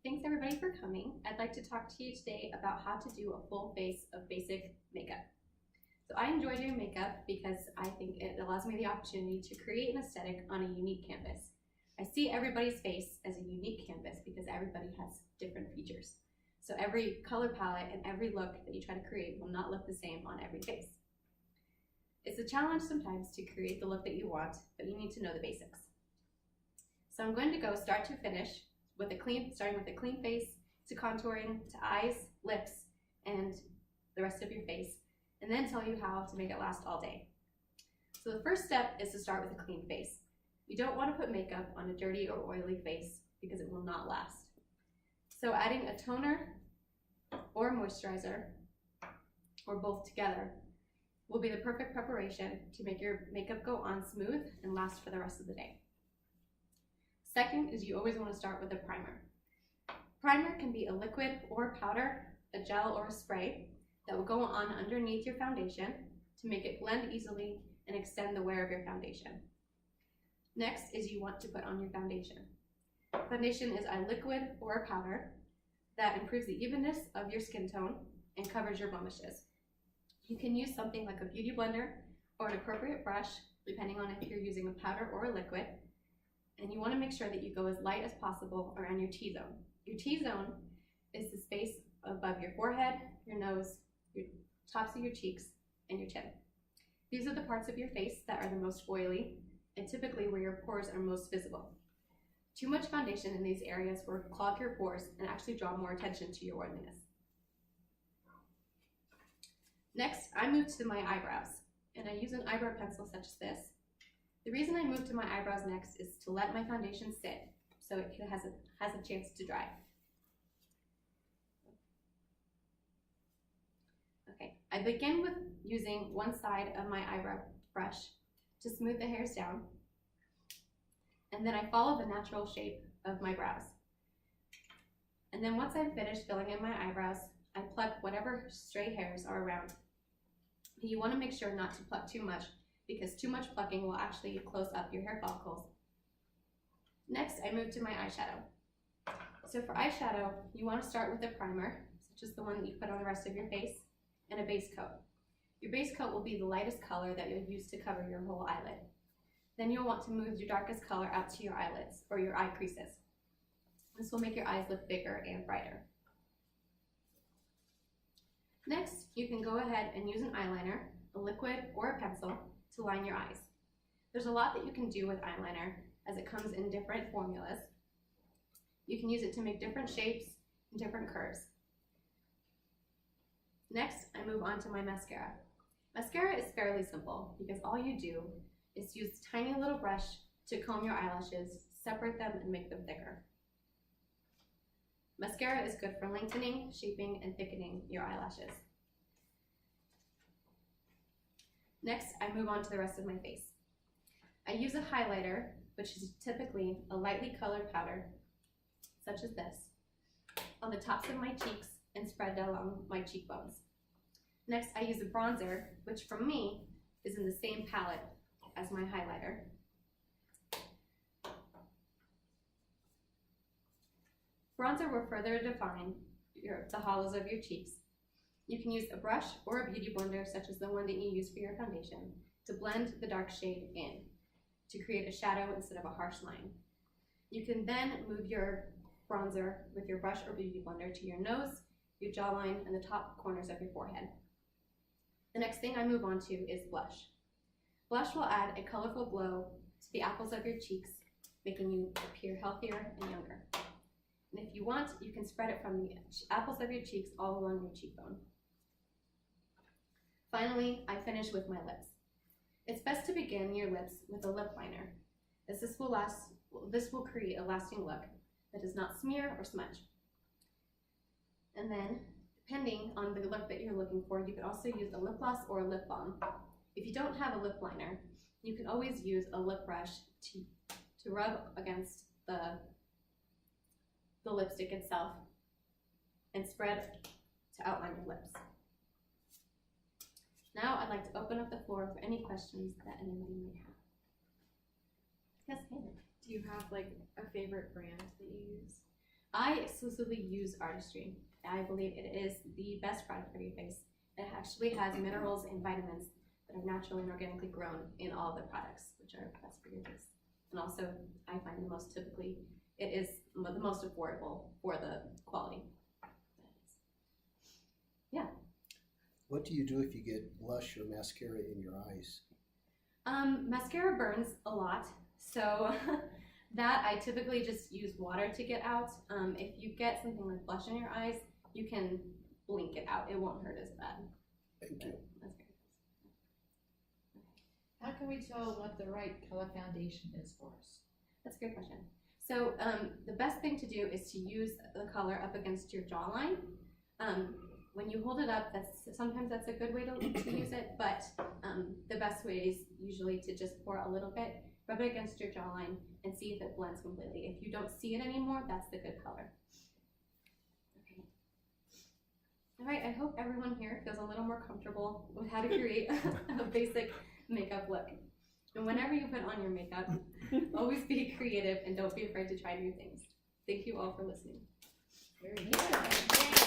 Thanks everybody for coming. I'd like to talk to you today about how to do a full face of basic makeup. So I enjoy doing makeup because I think it allows me the opportunity to create an aesthetic on a unique canvas. I see everybody's face as a unique canvas because everybody has different features. So every color palette and every look that you try to create will not look the same on every face. It's a challenge sometimes to create the look that you want, but you need to know the basics. So I'm going to go start to finish starting with a clean face, to contouring, to eyes, lips, and the rest of your face, and then tell you how to make it last all day. So the first step is to start with a clean face. You don't want to put makeup on a dirty or oily face because it will not last. So adding a toner or moisturizer, or both together, will be the perfect preparation to make your makeup go on smooth and last for the rest of the day. Second is you always want to start with a primer. Primer can be a liquid or a powder, a gel or a spray that will go on underneath your foundation to make it blend easily and extend the wear of your foundation. Next is you want to put on your foundation. Foundation is a liquid or a powder that improves the evenness of your skin tone and covers your blemishes. You can use something like a beauty blender or an appropriate brush, depending on if you're using a powder or a liquid. And you want to make sure that you go as light as possible around your T-zone. Your T-zone is the space above your forehead, your nose, your tops of your cheeks, and your chin. These are the parts of your face that are the most oily and typically where your pores are most visible. Too much foundation in these areas will clog your pores and actually draw more attention to your oiliness. Next, I move to my eyebrows, and I use an eyebrow pencil such as this. The reason I move to my eyebrows next is to let my foundation sit so it has a chance to dry. Okay, I begin with using one side of my eyebrow brush to smooth the hairs down, and then I follow the natural shape of my brows. And then once I'm finished filling in my eyebrows, I pluck whatever stray hairs are around. You want to make sure not to pluck too much because too much plucking will actually close up your hair follicles. Next, I move to my eyeshadow. So for eyeshadow, you want to start with a primer, such as the one that you put on the rest of your face, and a base coat. Your base coat will be the lightest color that you'll use to cover your whole eyelid. Then you'll want to move your darkest color out to your eyelids or your eye creases. This will make your eyes look bigger and brighter. Next, you can go ahead and use an eyeliner, a liquid, or a pencil to line your eyes. There's a lot that you can do with eyeliner as it comes in different formulas. You can use it to make different shapes and different curves. Next, I move on to my mascara. Mascara is fairly simple because all you do is use a tiny little brush to comb your eyelashes, separate them, and make them thicker. Mascara is good for lengthening, shaping, and thickening your eyelashes. Next, I move on to the rest of my face. I use a highlighter, which is typically a lightly colored powder, such as this, on the tops of my cheeks and spread along my cheekbones. Next, I use a bronzer, which for me is in the same palette as my highlighter. Bronzer will further define the hollows of your cheeks. You can use a brush or a beauty blender, such as the one that you use for your foundation, to blend the dark shade in, to create a shadow instead of a harsh line. You can then move your bronzer with your brush or beauty blender to your nose, your jawline, and the top corners of your forehead. The next thing I move on to is blush. Blush will add a colorful glow to the apples of your cheeks, making you appear healthier and younger. And if you want, you can spread it from the apples of your cheeks all along your cheekbone. Finally, I finish with my lips. It's best to begin your lips with a lip liner, as this will create a lasting look that does not smear or smudge. And then, depending on the look that you're looking for, you could also use a lip gloss or a lip balm. If you don't have a lip liner, you can always use a lip brush to rub against the lipstick itself and spread to outline your lips. Now I'd like to open up the floor for any questions that anybody may have. Yes, Hannah. Do you have like a favorite brand that you use? I exclusively use Artistry. I believe it is the best product for your face. It actually has minerals and vitamins that are naturally and organically grown in all the products, which are best for your face. And also, I find it is the most affordable for the quality. Yeah. What do you do if you get blush or mascara in your eyes? Mascara burns a lot, so that I typically just use water to get out. If you get something like blush in your eyes, you can blink it out. It won't hurt as bad. Thank you. How can we tell what the right color foundation is for us? That's a great question. So the best thing to do is to use the color up against your jawline. When you hold it up, sometimes that's a good way to use it, but the best way is usually to just pour a little bit, rub it against your jawline, and see if it blends completely. If you don't see it anymore, that's the good color. Okay. All right, I hope everyone here feels a little more comfortable with how to create a basic makeup look. And whenever you put on your makeup, always be creative and don't be afraid to try new things. Thank you all for listening. Very good.